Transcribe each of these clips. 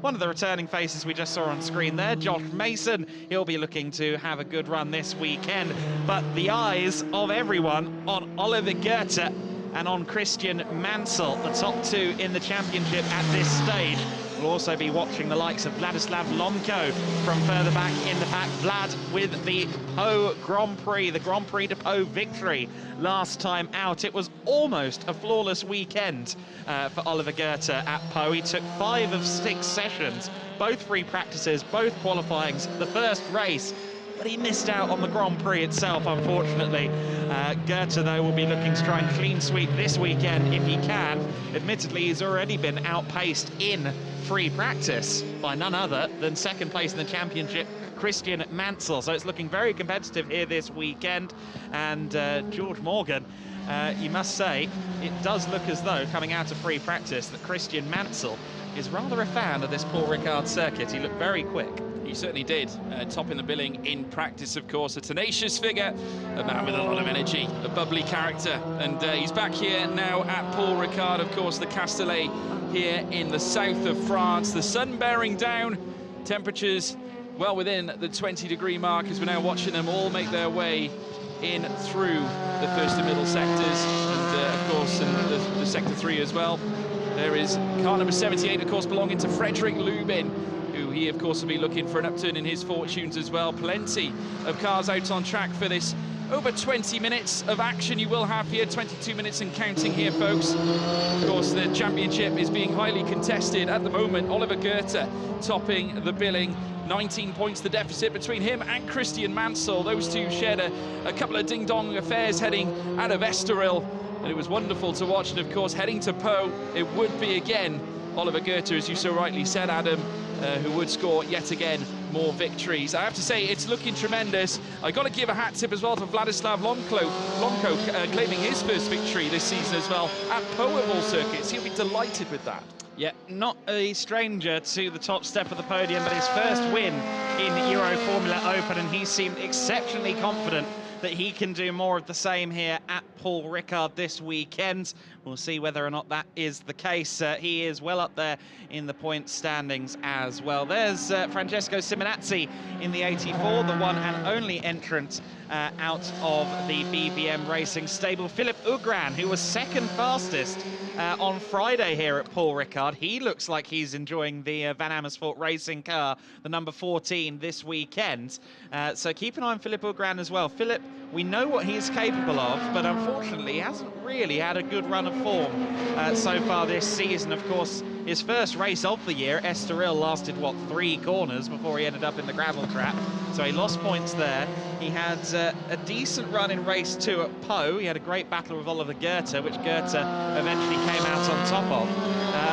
One of the returning faces we just saw on screen there, Josh Mason. He'll be looking to have a good run this weekend. But the eyes of everyone on Oliver Goethe and on Christian Mansell, the top two in the championship at this stage. We'll also be watching the likes of Vladislav Lomko from further back in the pack. Vlad with the Pau Grand Prix, the Grand Prix de Pau victory last time out. It was almost a flawless weekend for Oliver Goethe at Pau. He took 5 of 6 sessions, both free practices, both qualifyings, the first race, but he missed out on the Grand Prix itself, unfortunately. Goethe, though, will be looking to try and clean sweep this weekend if he can. Admittedly, he's already been outpaced in free practice by none other than second place in the championship, Christian Mansell. So it's looking very competitive here this weekend. And George Morgan, you must say, it does look as though, coming out of free practice, that Christian Mansell is rather a fan of this Paul Ricard circuit. He looked very quick. He certainly did, top in the billing in practice, of course. A tenacious figure, a man with a lot of energy, a bubbly character. And he's back here now at Paul Ricard, of course, the Castellet here in the south of France. The sun bearing down, temperatures well within the 20-degree mark as we're now watching them all make their way in through the first and middle sectors. And, of course, in the sector 3 as well. There is car number 78, of course, belonging to Frederick Lubin, who he, of course, will be looking for an upturn in his fortunes as well. Plenty of cars out on track for this. Over 20 minutes of action you will have here, 22 minutes and counting here, folks. Of course, the championship is being highly contested at the moment. Oliver Goethe topping the billing. 19 points the deficit between him and Christian Mansell. Those two shared a couple of ding-dong affairs heading out of Estoril. And it was wonderful to watch. And, of course, heading to Pau, it would be again Oliver Goethe, as you so rightly said, Adam, who would score yet again more victories. I have to say, it's looking tremendous. I got to give a hat tip as well to Vladislav Lomko, claiming his first victory this season as well at Pau of all circuits. He'll be delighted with that. Yeah, not a stranger to the top step of the podium, but his first win in Euroformula Open, and he seemed exceptionally confident that he can do more of the same here at Paul Ricard this weekend. We'll see whether or not that is the case. He is well up there in the point standings as well. There's Francesco Simonazzi in the 84, the one and only entrant out of the BVM Racing stable. Philip Ugran, who was second fastest on Friday here at Paul Ricard. He looks like he's enjoying the Van Amersfoort racing car, the number 14 this weekend. So keep an eye on Philip Ugran as well. Philip, we know what he's capable of, but unfortunately he hasn't really had a good run of form so far this season. Of course, his first race of the year, Estoril, lasted, what, 3 corners before he ended up in the gravel trap. So he lost points there. He had a decent run in race 2 at Pau. He had a great battle with Oliver Goethe, which Goethe eventually came out on top of.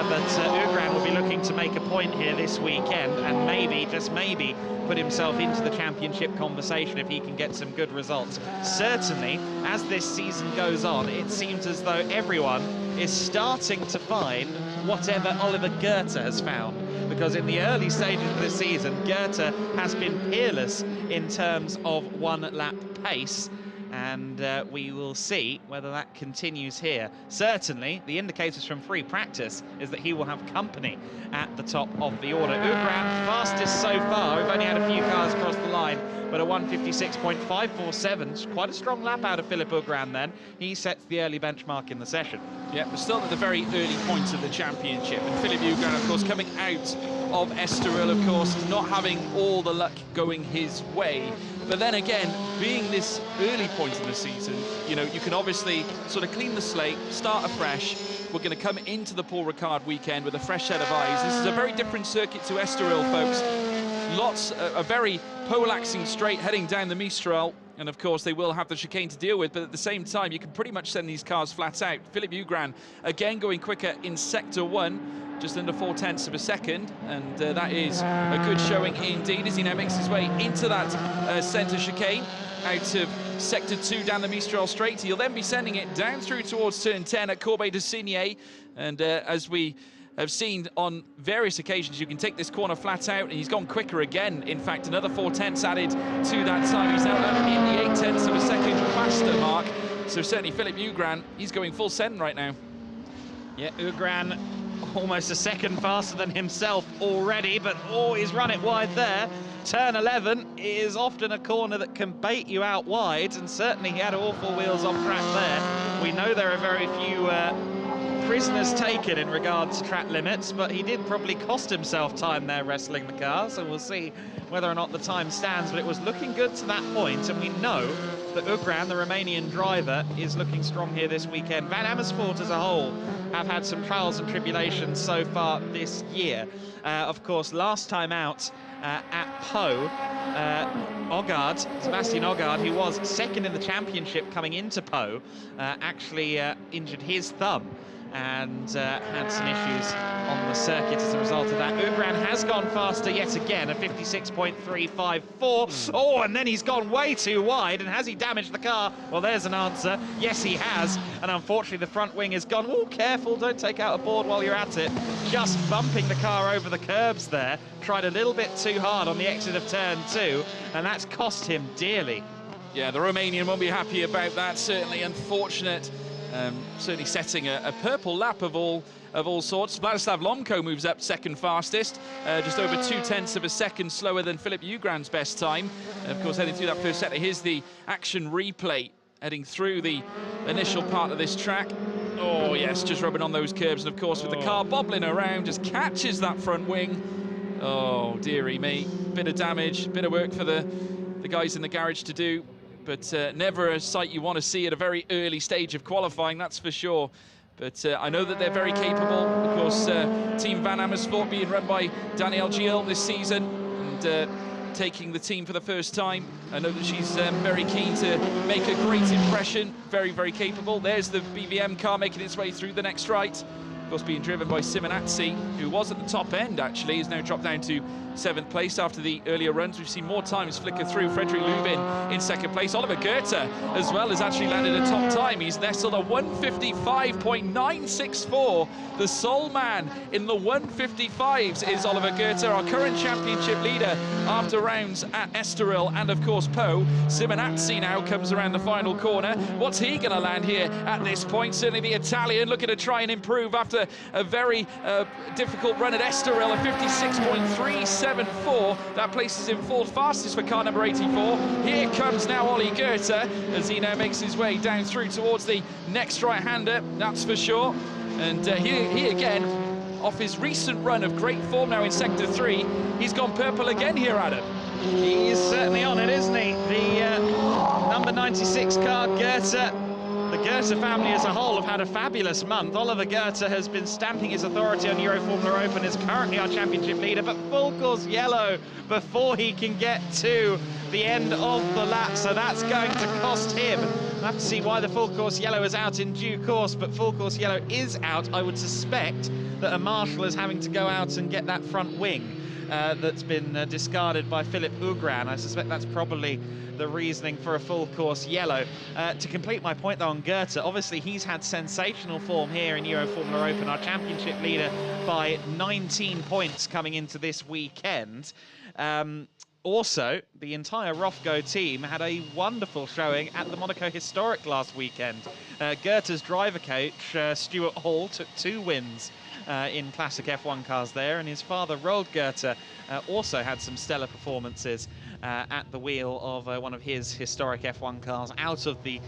But Ugran will be looking to make a point here this weekend and maybe, just maybe, put himself into the championship conversation if he can get some good results. Certainly, as this season goes on, it seems as though everyone is starting to find whatever Oliver Goethe has found. Because in the early stages of the season, Goethe has been peerless in terms of one-lap pace. And we will see whether that continues here. Certainly, the indicators from free practice is that he will have company at the top of the order. Ugran, fastest so far. We've only had a few cars cross the line, but a 1:56.547. Quite a strong lap out of Philip Ugran then. He sets the early benchmark in the session. Yeah, we're still at the very early points of the championship. And Philip Ugran, of course, coming out of Estoril, of course, not having all the luck going his way. But then again, being this early point in the season, you know, you can obviously sort of clean the slate, start afresh. We're going to come into the Paul Ricard weekend with a fresh set of eyes. This is a very different circuit to Estoril, folks. A very poleaxing straight heading down the Mistral. And of course, they will have the chicane to deal with, but at the same time, you can pretty much send these cars flat out. Philip Ugran, again, going quicker in Sector 1, just under 0.4 of a second, and that is a good showing indeed as he now makes his way into that centre chicane out of Sector 2 down the Mistral Straight. He'll then be sending it down through towards Turn 10 at Corbeil de Signé, and as we have seen on various occasions, you can take this corner flat out, and he's gone quicker again. In fact, another 0.4 added to that time. He's now up in the 0.8 of a second faster mark. So certainly Philip Ugran, he's going full send right now. Yeah, Ugran almost a second faster than himself already, but oh, he's run it wide there. Turn 11 is often a corner that can bait you out wide, and certainly he had awful wheels off track there. We know there are very few prisoners taken in regards to track limits, but he did probably cost himself time there wrestling the car, so we'll see whether or not the time stands, but it was looking good to that point, and we know that Ugran, the Romanian driver, is looking strong here this weekend. Van Amersfoort as a whole have had some trials and tribulations so far this year. Of course, last time out at Po, Sebastian Ogard, who was second in the championship coming into Po, actually injured his thumb and had some issues on the circuit as a result of that. Ugran has gone faster yet again, a 56.354. Oh, and then he's gone way too wide, and has he damaged the car? Well, there's an answer. Yes, he has, and unfortunately the front wing has gone, oh, careful, don't take out a board while you're at it. Just bumping the car over the curbs there. Tried a little bit too hard on the exit of turn 2, and that's cost him dearly. Yeah, the Romanian won't be happy about that, certainly unfortunate. Certainly setting a purple lap of all sorts. Vladislav Lomko moves up second fastest, just over 0.2 of a second slower than Philip Ugran's best time. And of course, heading through that first sector, here's the action replay heading through the initial part of this track. Oh yes, just rubbing on those curbs, and of course with the car bobbling around, just catches that front wing. Oh dearie me, bit of damage, bit of work for the guys in the garage to do. But never a sight you want to see at a very early stage of qualifying, that's for sure. But I know that they're very capable. Of course, Team Van Amersfoort being run by Danielle Giel this season, and taking the team for the first time. I know that she's very keen to make a great impression. Very, very capable. There's the BVM car making its way through the next right. Of course, being driven by Simonazzi, who was at the top end, actually, is now dropped down to 7th place after the earlier runs. We've seen more times flicker through. Frederick Lubin in 2nd place. Oliver Goethe, as well, has actually landed a top time. He's nestled a 155.964. The sole man in the 155s is Oliver Goethe, our current championship leader after rounds at Estoril and, of course, Po. Simonazzi now comes around the final corner. What's he going to land here at this point? Certainly the Italian looking to try and improve after a very difficult run at Estoril, a 56.374. That places him 4th fastest for car number 84. Here comes now Ollie Goethe as he now makes his way down through towards the next right-hander, that's for sure. And he again, off his recent run of great form now in Sector 3, he's gone purple again here, Adam. He's certainly on it, isn't he? The number 96 car, Goethe. The Goethe family as a whole have had a fabulous month. Oliver Goethe has been stamping his authority on Euroformula Open, is currently our championship leader, but full course yellow before he can get to the end of the lap, so that's going to cost him. We'll have to see why the full course yellow is out in due course, but full course yellow is out. I would suspect that a marshal is having to go out and get that front wing that's been discarded by Philip Ugran. I suspect that's probably the reasoning for a full course yellow. To complete my point though on Goethe, obviously he's had sensational form here in Euroformula Open, our championship leader by 19 points coming into this weekend. Also, the entire Rofco team had a wonderful showing at the Monaco Historic last weekend. Goethe's driver coach, Stuart Hall, took 2 wins in classic F1 cars there, and his father, Roald Goethe, also had some stellar performances at the wheel of one of his historic F1 cars out of the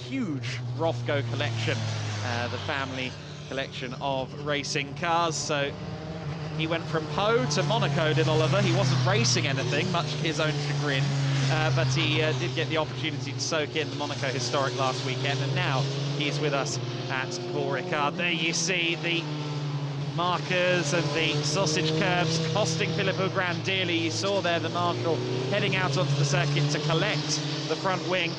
huge Rofco collection, the family collection of racing cars. So he went from Po to Monaco, did Oliver. He wasn't racing anything, much to his own chagrin, but he did get the opportunity to soak in the Monaco Historic last weekend, and now he's with us at Paul Ricard. There you see the markers and the sausage curbs costing Philip Ugran dearly. You saw there the marshal heading out onto the circuit to collect the front wing.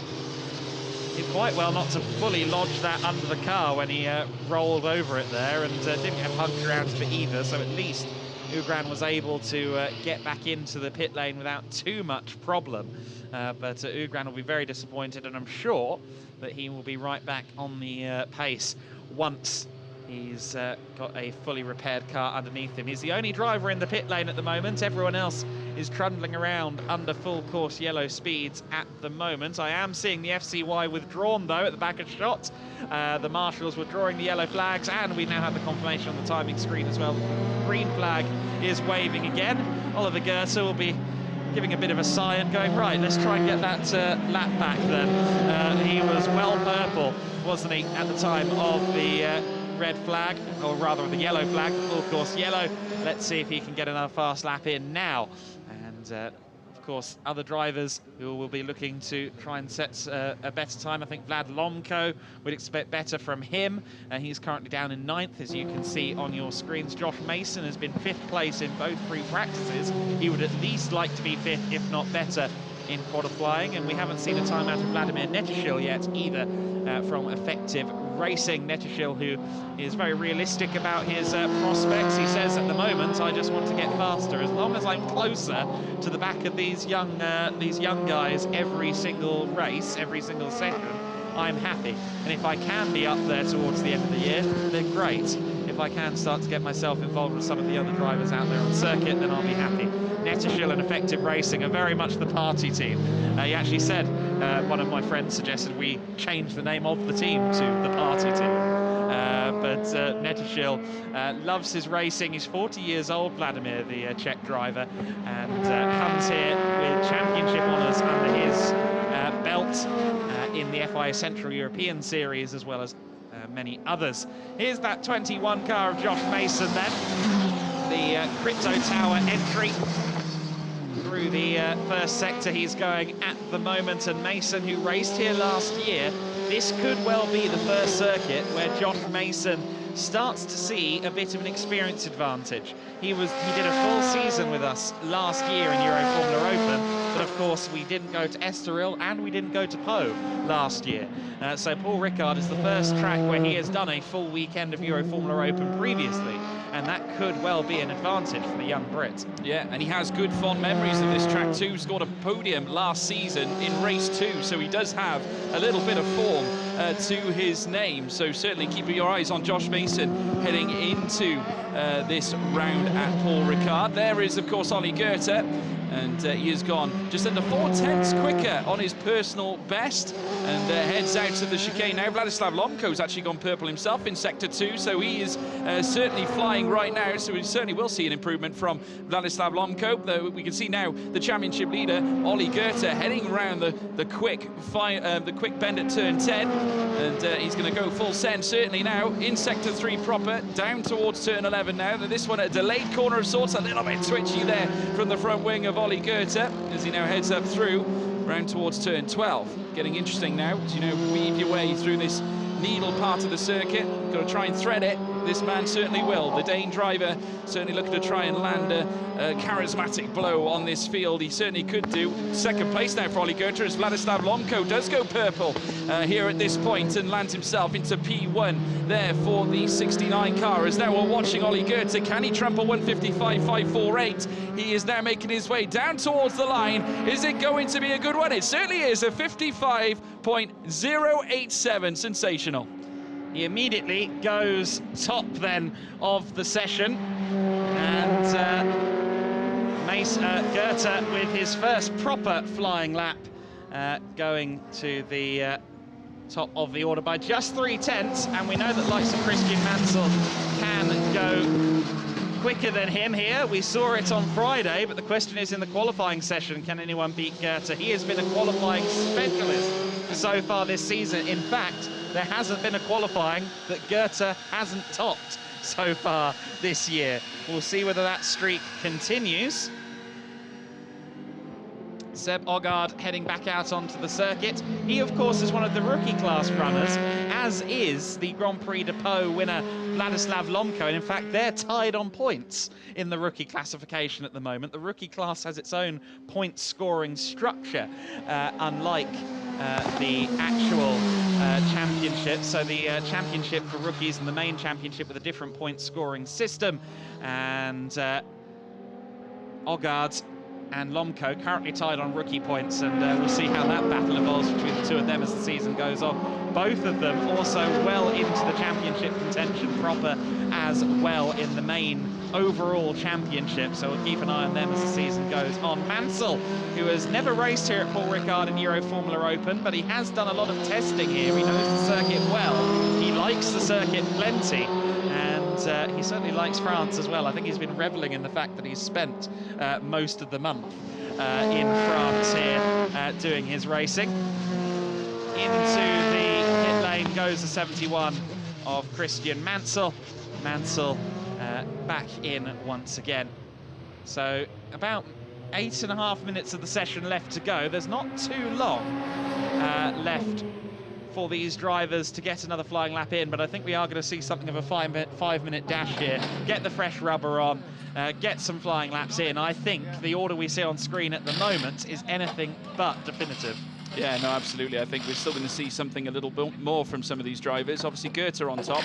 Did quite well not to fully lodge that under the car when he rolled over it there, and didn't have puncture rounds for either, so at least Ugran was able to get back into the pit lane without too much problem. But Ugran will be very disappointed, and I'm sure that he will be right back on the pace once He's got a fully repaired car underneath him. He's the only driver in the pit lane at the moment. Everyone else is trundling around under full course yellow speeds at the moment. I am seeing the FCY withdrawn, though, at the back of shot. The marshals were drawing the yellow flags, and we now have the confirmation on the timing screen as well. The green flag is waving again. Oliver Goethe will be giving a bit of a sigh and going, right, let's try and get that lap back then. He was well purple, wasn't he, at the time of the red flag, or rather the yellow flag, the full course yellow. Let's see if he can get another fast lap in now. And of course, other drivers who will be looking to try and set a better time. I think Vlad Lomko would expect better from him. He's currently down in 9th, as you can see on your screens. Josh Mason has been 5th place in both free practices. He would at least like to be 5th, if not better, in qualifying. And we haven't seen a time out of Vladimir Netishil yet either from Effective Racing. Netishil, who is very realistic about his prospects. He says at the moment, I just want to get faster. As long as I'm closer to the back of these young guys every single race, every single session, I'm happy. And if I can be up there towards the end of the year, then great. If I can start to get myself involved with some of the other drivers out there on circuit, then I'll be happy. Netishil and Effective Racing are very much the party team. He actually said, one of my friends suggested we change the name of the team to the party team. But Netishil loves his racing. He's 40 years old, Vladimir, the Czech driver, and comes here with championship honours under his belt in the FIA Central European Series, as well as many others. Here's that 21 car of Josh Mason then. The Crypto Tower entry through the first sector he's going at the moment, and Mason, who raced here last year, this could well be the first circuit where Josh Mason starts to see a bit of an experience advantage. He did a full season with us last year in Euroformula Open, but of course we didn't go to Estoril and we didn't go to Po last year. So Paul Ricard is the first track where he has done a full weekend of Euroformula Open previously, and that could well be an advantage for the young Brit. Yeah, and he has good fond memories of this track too. Scored a podium last season in race 2, so he does have a little bit of form to his name. So certainly keep your eyes on Josh Mason heading into this round at Paul Ricard. There is, of course, Ollie Goethe, and he has gone just under 4/10 quicker on his personal best, and heads out to the chicane now. Vladislav Lomko's actually gone purple himself in sector 2, so he is certainly flying right now, so we certainly will see an improvement from Vladislav Lomko. Though we can see now the championship leader, Ollie Goethe, heading around the quick bend at turn 10, and he's going to go full send certainly now in sector 3 proper, down towards turn 11 now. This one a delayed corner of sorts, a little bit twitchy there from the front wing of Ollie Goethe as he now heads up through round towards turn 12. Getting interesting now as you know weave your way through this needle part of the circuit. Got to try and thread it. This man certainly will. The Dane driver certainly looking to try and land a charismatic blow on this field. He certainly could do. Second place now for Ollie Goethe as Vladislav Lomko does go purple here at this point and lands himself into P1 there for the 69 car. As now we're watching Ollie Goethe. Can he trample 155.548? He is now making his way down towards the line. Is it going to be a good one? It certainly is. A 55.087. Sensational. He immediately goes top then of the session, and Goethe with his first proper flying lap going to the top of the order by just 3/10, and we know that likes of Christian Mansell can go quicker than him here. We saw it on Friday, but the question is in the qualifying session, can anyone beat Goethe? He has been a qualifying specialist so far this season. In fact, there hasn't been a qualifying that Goethe hasn't topped so far this year. We'll see whether that streak continues. Seb Ogard heading back out onto the circuit. He, of course, is one of the rookie class runners, as is the Grand Prix de Po winner, Vladislav Lomko. And in fact, they're tied on points in the rookie classification at the moment. The rookie class has its own point scoring structure, unlike the actual championship. So the championship for rookies and the main championship with a different point scoring system. And Ogard and Lomco, currently tied on rookie points, and we'll see how that battle evolves between the two of them as the season goes on. Both of them also well into the championship contention proper as well in the main overall championship, so we'll keep an eye on them as the season goes on. Mansell, who has never raced here at Paul Ricard in Euroformula Open, but he has done a lot of testing here. He knows the circuit well. He likes the circuit plenty, and he certainly likes France as well. I think he's been reveling in the fact that he's spent most of the month in France here doing his racing. Into the pit lane goes the 71 of Christian Mansell. Mansell back in once again. So about 8.5 minutes of the session left to go. There's not too long left for these drivers to get another flying lap in, but I think we are going to see something of a 5-minute dash here. Get the fresh rubber on, get some flying laps in. I think the order we see on screen at the moment is anything but definitive. Yeah, no, absolutely. I think we're still going to see something a little bit more from some of these drivers. Obviously, Goethe on top.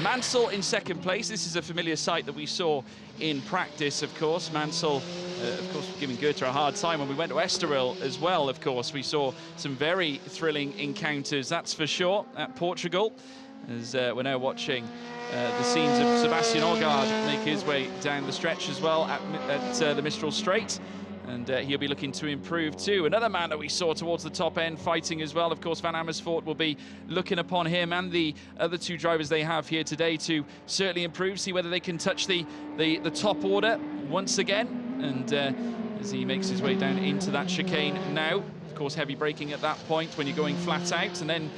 Mansell in second place. This is a familiar sight that we saw in practice, of course. Mansell, of course, giving Goethe a hard time. When we went to Estoril as well, of course, we saw some very thrilling encounters, that's for sure, at Portugal. As we're now watching the scenes of Sebastian Ogard make his way down the stretch as well at the Mistral Straight. And he'll be looking to improve too. Another man that we saw towards the top end fighting as well. Of course, Van Amersfoort will be looking upon him and the other two drivers they have here today to certainly improve, see whether they can touch the top order once again. And as he makes his way down into that chicane now, of course, heavy braking at that point when you're going flat out, and then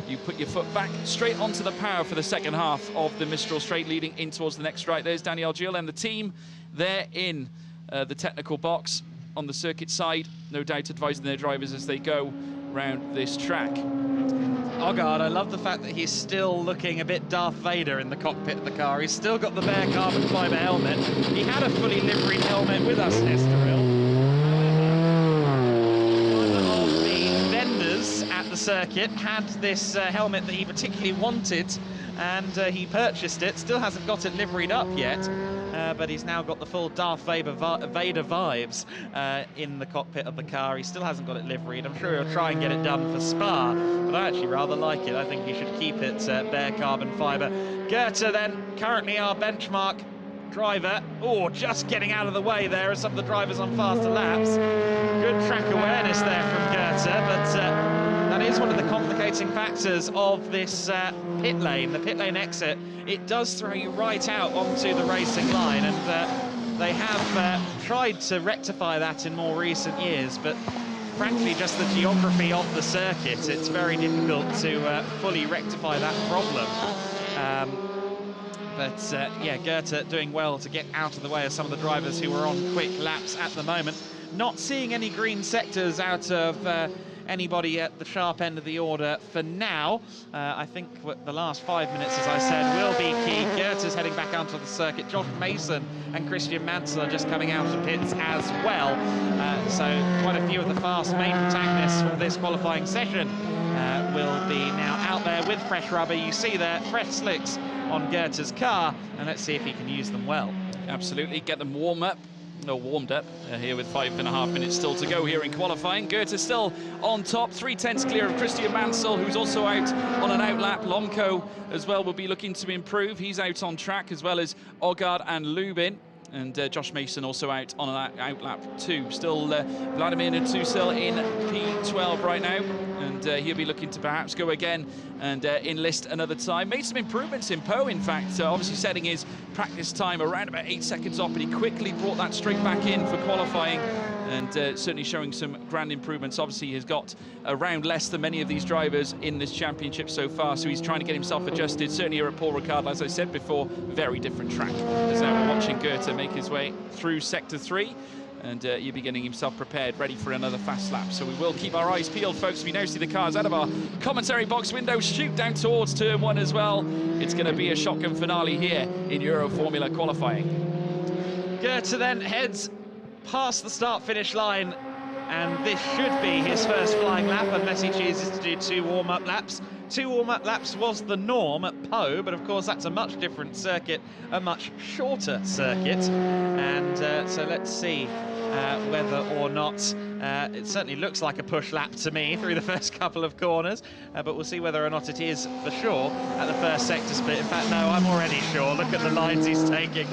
you put your foot back straight onto the power for the second half of the Mistral Straight leading in towards the next straight. There's Daniel Gilles and the team there in the technical box on the circuit side, no doubt advising their drivers as they go round this track. Ogard, I love the fact that he's still looking a bit Darth Vader in the cockpit of the car. He's still got the bare carbon fibre helmet. He had a fully liveried helmet with us in Estoril. One of the vendors at the circuit had this helmet that he particularly wanted, and he purchased it. Still hasn't got it liveried up yet. But he's now got the full Darth Vader vibes in the cockpit of the car. He still hasn't got it liveried. I'm sure he'll try and get it done for Spa, but I actually rather like it. I think he should keep it bare carbon fibre. Goethe then, currently our benchmark driver. Oh, just getting out of the way there as some of the drivers on faster laps. Good track awareness there from Goethe, but that is one of the complicating factors of this pit lane, the pit lane exit. It does throw you right out onto the racing line, and they have tried to rectify that in more recent years, but frankly, just the geography of the circuit, it's very difficult to fully rectify that problem. Yeah, Goethe doing well to get out of the way of some of the drivers who are on quick laps at the moment. Not seeing any green sectors out of anybody at the sharp end of the order for now. I think the last 5 minutes, as I said, will be key. Goethe's heading back onto the circuit. Josh Mason and Christian Mansell are just coming out of pits as well. So quite a few of the fast main protagonists for this qualifying session will be now out there with fresh rubber. You see there, fresh slicks on Goethe's car, and let's see if he can use them well. Absolutely, get them warmed up here with 5.5 minutes still to go here in qualifying. Goethe still on top, 3/10 clear of Christian Mansell, who's also out on an outlap. Lomco as well will be looking to improve. He's out on track, as well as Ogard and Lubin. And Josh Mason also out on an outlap too. Still Vladimir Natusil in P12 right now, and he'll be looking to perhaps go again and enlist another time. Made some improvements in Po, in fact, obviously setting his practice time around about 8 seconds off, but he quickly brought that straight back in for qualifying, and certainly showing some grand improvements. Obviously, he's got a round less than many of these drivers in this championship so far, so he's trying to get himself adjusted. Certainly here at Paul Ricard, as I said before, very different track. As now we're watching Goethe make his way through Sector 3, and he'll be getting himself prepared, ready for another fast lap. So we will keep our eyes peeled, folks. We now see the cars out of our commentary box window shoot down towards Turn 1 as well. It's going to be a shotgun finale here in Euroformula qualifying. Goethe then heads past the start-finish line, and this should be his first flying lap, unless he chooses to do 2 warm-up laps. 2 warm-up laps was the norm at Po, but of course that's a much different circuit, a much shorter circuit, and so let's see whether or not it certainly looks like a push lap to me through the first couple of corners, but we'll see whether or not it is for sure at the first sector split. In fact, no, I'm already sure. Look at the lines he's taking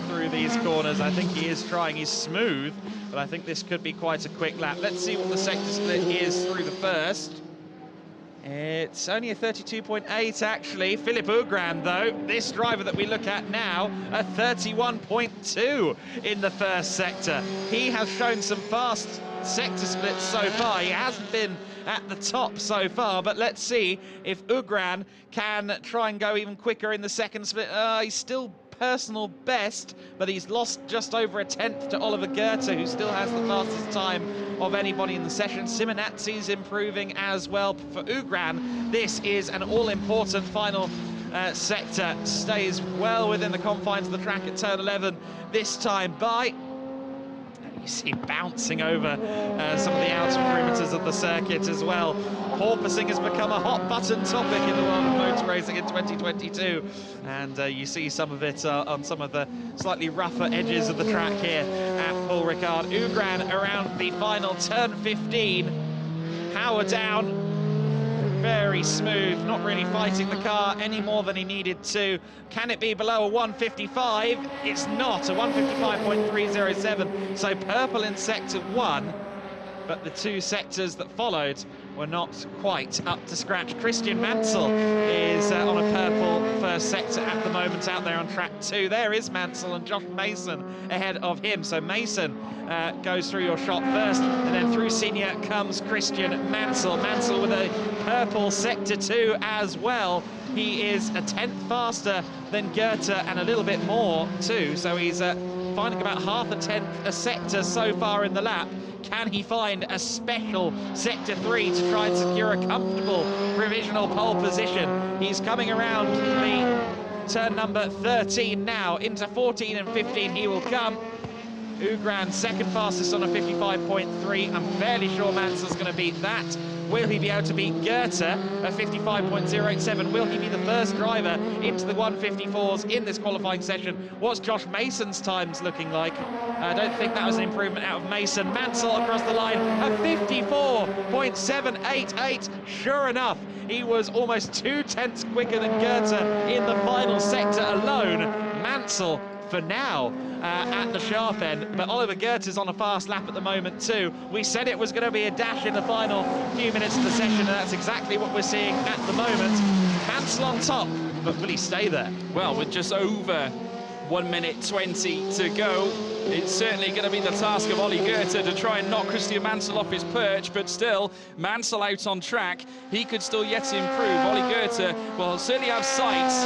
through these corners. I think he is trying. He's smooth, but I think this could be quite a quick lap. Let's see what the sector split is through the first. It's only a 32.8 actually. Philipp Ugran though, this driver that we look at now, a 31.2 in the first sector. He has shown some fast sector splits so far. He hasn't been at the top so far, but let's see if Ugran can try and go even quicker in the second split. He's still personal best, but he's lost just over a tenth to Oliver Goethe, who still has the fastest time of anybody in the session. Simonazzi's improving as well. For Ugran, this is an all-important final sector. Stays well within the confines of the track at turn 11 this time by... You see bouncing over some of the outer perimeters of the circuit as well. Porpoising has become a hot button topic in the world of motor racing in 2022, and you see some of it on some of the slightly rougher edges of the track here at Paul Ricard. Ugran around the final turn 15. Power down. Very smooth, not really fighting the car any more than he needed to. Can it be below a 155? It's not, a 155.307. So purple in sector 1, but the two sectors that followed were not quite up to scratch. Christian Mansell is on a purple first sector at the moment out there on track 2. There is Mansell and Josh Mason ahead of him. So Mason goes through your shot first, and then through senior comes Christian Mansell. Mansell with a purple sector 2 as well. He is a tenth faster than Goethe and a little bit more too. So he's finding about half a tenth a sector so far in the lap. Can he find a special sector 3 to try and secure a comfortable provisional pole position? He's coming around the turn number 13 now. Into 14 and 15 he will come. Ugran second fastest on a 55.3. I'm fairly sure Mansell's going to beat that. Will he be able to beat Goethe, a 55.087? Will he be the first driver into the 154s in this qualifying session? What's Josh Mason's times looking like? I don't think that was an improvement out of Mason. Mansell across the line, a 54.788. Sure enough, he was almost 2 tenths quicker than Goethe in the final sector alone. Mansell for now at the sharp end, but Oliver Goethe is on a fast lap at the moment too. We said it was going to be a dash in the final few minutes of the session, and that's exactly what we're seeing at the moment. Mansell on top, but will he stay there? Well, with just over 1 minute 20 to go, it's certainly going to be the task of Ollie Goethe to try and knock Christian Mansell off his perch, but still, Mansell out on track. He could still yet improve. Ollie Goethe will certainly have sights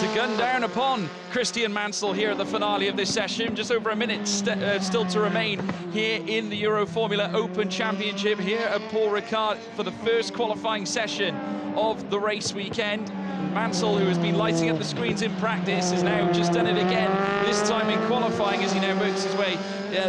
to gun down upon Christian Mansell here at the finale of this session. Just over a minute still to remain here in the Euroformula Open Championship here at Paul Ricard for the first qualifying session of the race weekend. Mansell, who has been lighting up the screens in practice, has now just done it again, this time in qualifying as he now works his way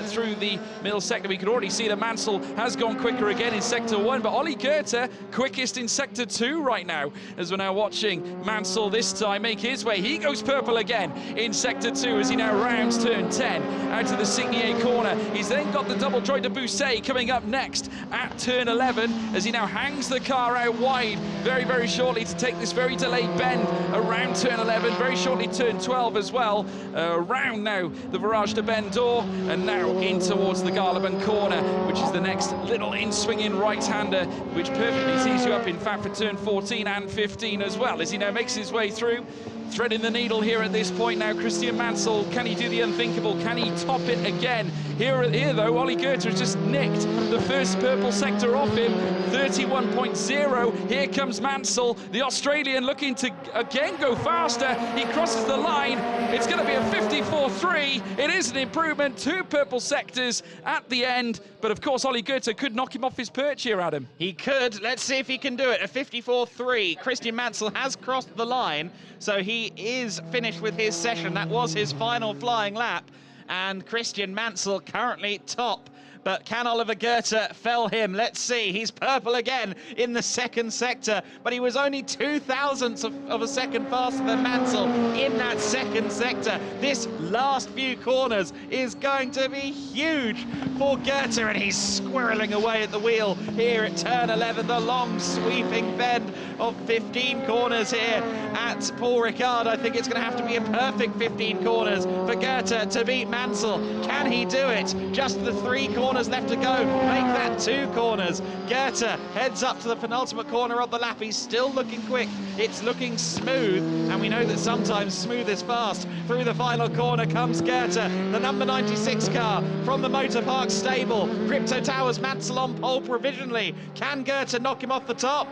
through the middle sector. We can already see that Mansell has gone quicker again in sector 1, but Ollie Goethe quickest in sector 2 right now, as we're now watching Mansell this time make his way. He goes purple again in sector 2 as he now rounds turn 10 out of the Signier corner. He's then got the double joy de Bousset coming up next at turn 11 as he now hangs the car out wide very, very shortly to take this very delayed bend around turn 11, very shortly turn 12 as well, around now the Virage de Bendor, and now in towards the Garlaban corner, which is the next little in-swinging right-hander, which perfectly tees you up, in fact, for turn 14 and 15 as well, as he now makes his way through. Threading the needle here at this point now, Christian Mansell, can he do the unthinkable? Can he top it again? Here though, Ollie Goethe has just nicked the first purple sector off him, 31.0. Here comes Mansell, the Australian, looking to again go faster. He crosses the line. It's going to be a 54.3. It is an improvement, 2 purple sectors at the end. But of course, Ollie Goethe could knock him off his perch here, Adam. He could. Let's see if he can do it. A 54.3. Christian Mansell has crossed the line, so he is finished with his session. That was his final flying lap. And Christian Mansell currently top but can Oliver Goethe fell him? Let's see. He's purple again in the second sector, but he was only 0.02 of a second faster than Mansell in that second sector. This last few corners is going to be huge for Goethe, and he's squirreling away at the wheel here at turn 11, the long sweeping bend of 15 corners here at Paul Ricard. I think it's going to have to be a perfect 15 corners for Goethe to beat Mansell. Can he do it? Just the 3 corners left to go. Make that 2 corners. Goethe heads up to the penultimate corner of the lap. He's still looking quick. It's looking smooth, and we know that sometimes smooth is fast. Through the final corner comes Goethe, the number 96 car from the Motor Park stable. Crypto Towers Mansell on pole provisionally. Can Goethe knock him off the top?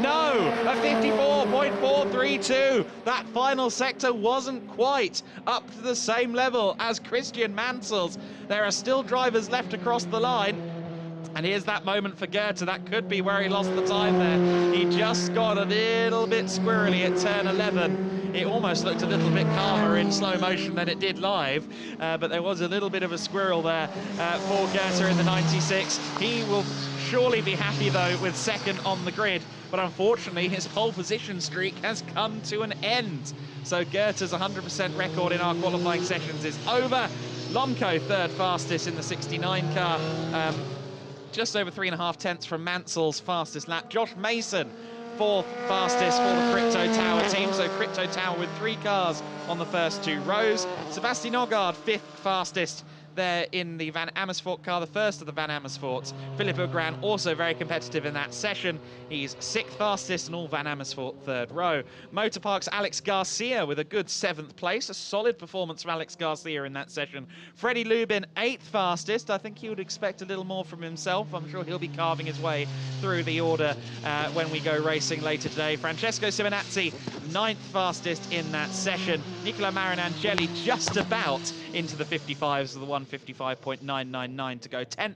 No, a 54.432. That final sector wasn't quite up to the same level as Christian Mansell's. There are still drivers left across the line. And here's that moment for Goethe. That could be where he lost the time there. He just got a little bit squirrely at turn 11. It almost looked a little bit calmer in slow motion than it did live, but there was a little bit of a squirrel there for Goethe in the 96. He will surely be happy, though, with second on the grid. But unfortunately, his pole position streak has come to an end. So Goethe's 100% record in our qualifying sessions is over. Lomco, third fastest in the 69 car. Just over 3.5 tenths from Mansell's fastest lap. Josh Mason, fourth fastest for the Crypto Tower team. So Crypto Tower with 3 cars on the first 2 rows. Sebastian Ogard, 5th fastest there in the Van Amersfoort car, the first of the Van Amersfoorts. Philippe Augran also very competitive in that session. He's 6th fastest and all Van Amersfoort 3rd row. Motor Park's Alex Garcia with a good 7th place. A solid performance from Alex Garcia in that session. Freddie Lubin, 8th fastest. I think he would expect a little more from himself. I'm sure he'll be carving his way through the order when we go racing later today. Francesco Simonazzi, 9th fastest in that session. Nicola Marinangeli just about into the 55s of the 155.999 to go 10th.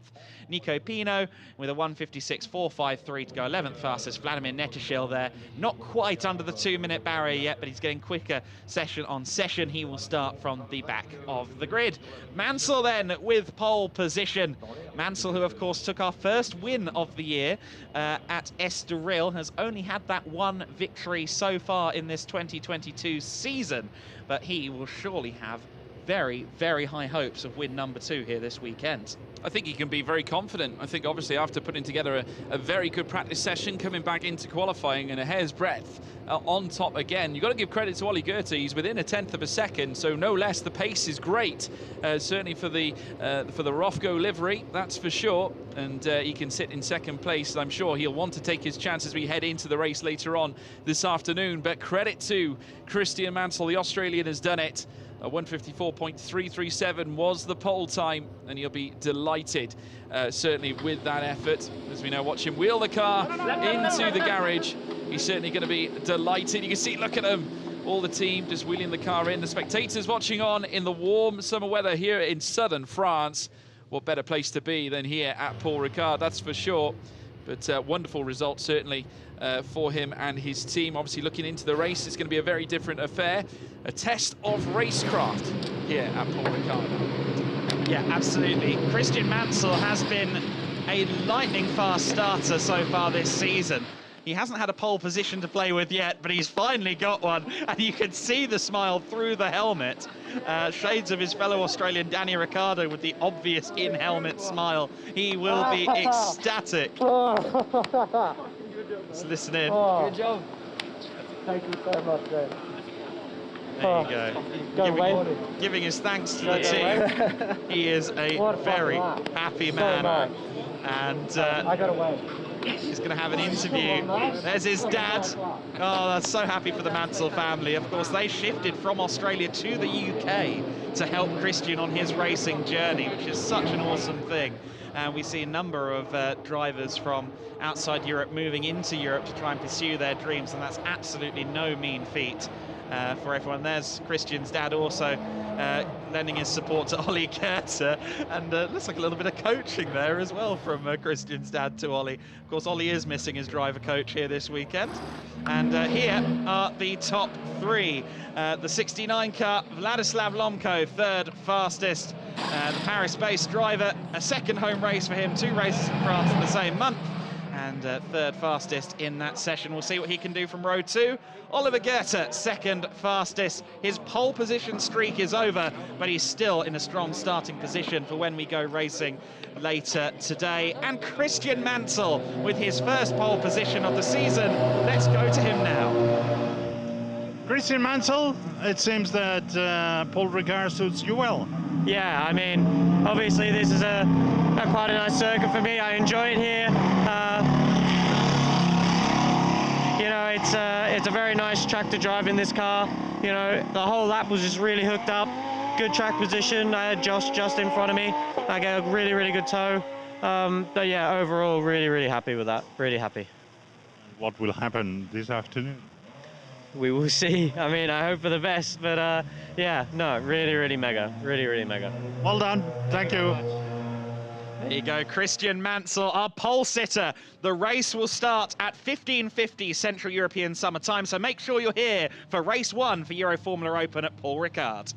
Nico Pino with a 156.453 to go 11th fastest. Vladimir Netishil there, not quite under the 2-minute barrier yet, but he's getting quicker session on session. He will start from the back of the grid. Mansell then with pole position. Mansell, who of course took our first win of the year at Estoril, has only had that 1 victory so far in this 2022 season, but he will surely have very, very high hopes of win number 2 here this weekend. I think he can be very confident. I think obviously after putting together a very good practice session, coming back into qualifying and a hair's breadth on top again, you've got to give credit to Ollie Goethe. He's within a 1/10 of a second, so no less. The pace is great, certainly for the Rofco livery, that's for sure. And he can sit in second place. I'm sure he'll want to take his chance as we head into the race later on this afternoon. But credit to Christian Mansell, the Australian has done it. 154.337 was the pole time, and he'll be delighted, certainly, with that effort. As we now watch him wheel the car into the garage, he's certainly going to be delighted. You can see, look at him, all the team just wheeling the car in. The spectators watching on in the warm summer weather here in southern France. What better place to be than here at Paul Ricard, that's for sure. But wonderful result, certainly, for him and his team. Obviously, looking into the race, it's going to be a very different affair. A test of racecraft here at Paul Ricard. Yeah, absolutely. Christian Mansell has been a lightning fast starter so far this season. He hasn't had a pole position to play with yet, but he's finally got one, and you can see the smile through the helmet. Shades of his fellow Australian Danny Ricciardo with the obvious in-helmet smile. He will be ecstatic. Let's listen in. Good job. Thank you so much, man. There you go. Giving his thanks to the team. He is a very happy man. And I got away. he's going to have an interview. There's his dad. Oh, that's so happy for the Mansell family. Of course, they shifted from Australia to the UK to help Christian on his racing journey, which is such an awesome thing. And we see a number of drivers from outside Europe moving into Europe to try and pursue their dreams, and that's absolutely no mean feat. for everyone. There's Christian's dad also lending his support to Ollie Goethe, and looks like a little bit of coaching there as well from Christian's dad to Ollie. Of course, Ollie is missing his driver coach here this weekend. And here are the top three. The 69 car, Vladislav Lomko, third fastest. The Paris-based driver, a second home race for him, 2 races in France in the same month. And third fastest in that session. We'll see what he can do from row 2. Oliver Goethe, second fastest. His pole position streak is over, but he's still in a strong starting position for when we go racing later today. And Christian Mansell with his first pole position of the season. Let's go to him now. Christian Mansell, it seems that Paul Ricard suits you well. Yeah, I mean, obviously this is a quite a nice circuit for me. I enjoy it here. You know, it's a very nice track to drive in this car. You know, the whole lap was just really hooked up. Good track position. I had Josh just in front of me. I got a really, really good tow. But yeah, overall, really, really happy with that. Really happy. What will happen this afternoon? We will see. I mean, I hope for the best, but yeah, no, really, really mega. Really, really mega. Well done. Thank you. There you go, Christian Mansell, our pole sitter. The race will start at 15:50 Central European Summer Time, so make sure you're here for race 1 for Euroformula Open at Paul Ricard.